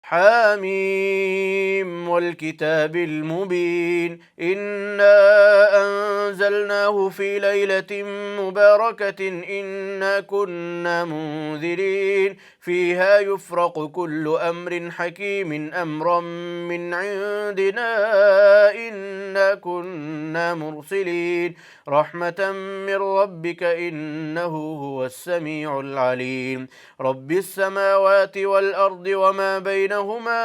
حاميم والكتاب المبين إنا أنزلناه في ليلة مباركة إنا كنا منذرين فيها يفرق كل أمر حكيم أمرا من عندنا إنا كنا مرسلين رحمة من ربك إنه هو السميع العليم رب السماوات والأرض وما بينهما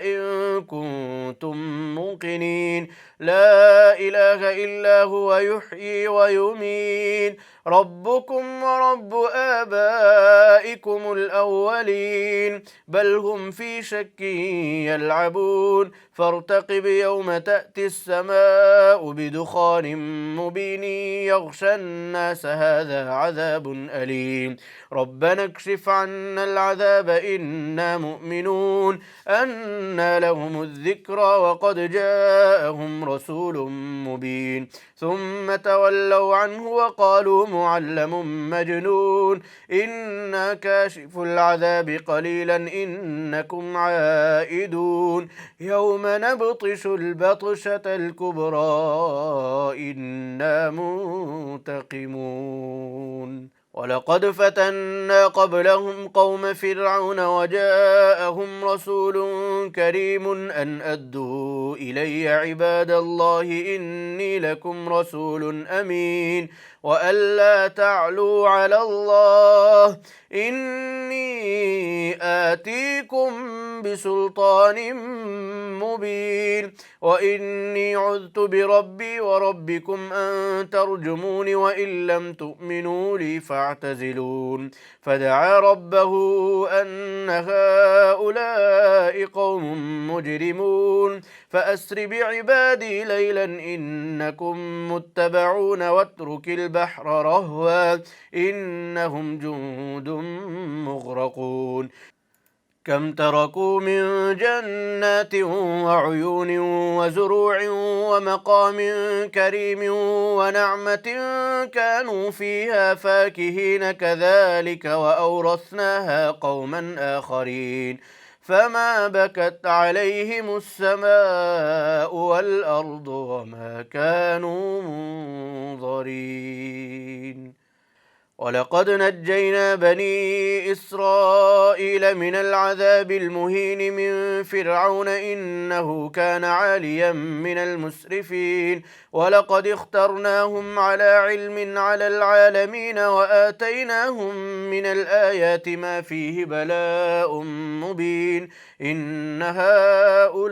إن كنتم موقنين لا إله إلا هو يحيي ويميت ربكم ورب آبائكم الأولين بل هم في شك يلعبون فارتقب يوم تأتي السماء بدخان مبين يغشى الناس هذا عذاب أليم ربنا اكشف عنا العذاب إنا مؤمنون أنى لهم الذكرى وقد جاءهم رسول مبين ثم تولوا عنه وقالوا معلم مجنون إنا كاشف العذاب قليلا إنكم عائدون يوم نبطش البطشة الكبرى إنا منتقمون ولقد فتنا قبلهم قوم فرعون وجاءهم رسول كريم أن أدوا إلي عباد الله إني لكم رسول أمين وأن لا تعلوا على الله إني آتيكم بسلطان مبين وإني عذت بربي وربكم أن ترجمون وإن لم تؤمنوا لي فاعتزلون فدعا ربه أن هؤلاء قوم مجرمون فأسر بعبادي ليلا إنكم متبعون واترك البحر رهوا إنهم جند مغرقون كم تركوا من جنات وعيون وزروع ومقام كريم ونعمة كانوا فيها فاكهين كذلك وأورثناها قوما آخرين فما بكت عليهم السماء والأرض وما كانوا منظرين ولقد نجينا بني إسرائيل من العذاب المهين من فرعون إنه كان عاليا من المسرفين ولقد اخترناهم على علم على العالمين وآتيناهم من الآيات ما فيه بلاء مبين إن هؤلاء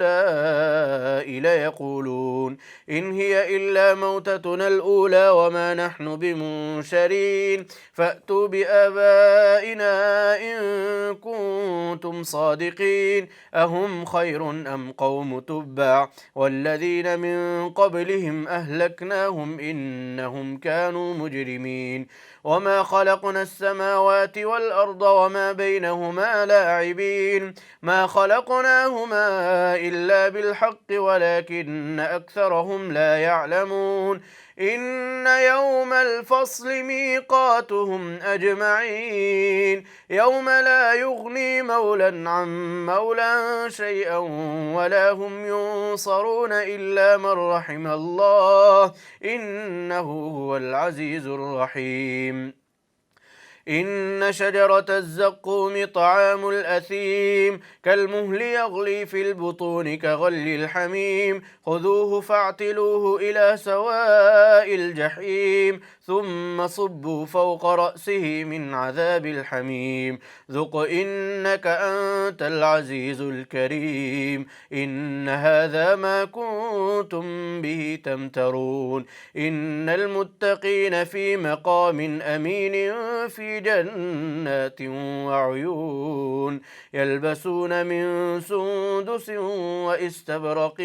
ليقولون إن هي إلا موتتنا الأولى وما نحن بمنشرين فأتوا بآبائنا إن كنتم صادقين أهم خير أم قوم تبع والذين من قبلهم أهلكناهم إنهم كانوا مجرمين وما خلقنا السماوات والأرض وما بينهما لاعبين ما خلقناهما إلا بالحق ولكن أكثرهم لا يعلمون إن يوم الفصل ميقاتهم أجمعين يوم لا يغني مولى عن مولى شيئا ولا هم ينصرون إلا من رحم الله إنه هو العزيز الرحيم إن شجرة الزقوم طعام الأثيم كالمهل يغلي في البطون كغلي الحميم خذوه فاعتلوه إلى سواء الجحيم ثم صبوا فوق رأسه من عذاب الحميم ذق إنك أنت العزيز الكريم إن هذا ما كنتم به تمترون إن المتقين في مقام أمين في جنات وعيون يلبسون من سندس وإستبرق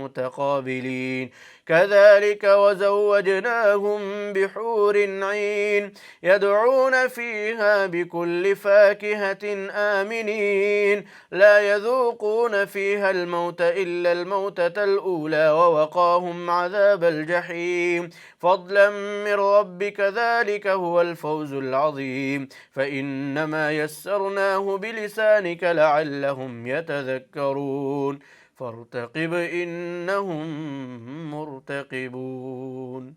متقابلين كذلك وزوجناهم بحور عين يدعون فيها بكل فاكهة آمنين لا يذوقون فيها الموت إلا الموتة الأولى ووقاهم عذاب الجحيم فضلا من ربك ذلك هو الفوز العظيم عظيم فإنما يسرناه بلسانك لعلهم يتذكرون فارتقب إنهم مرتقبون.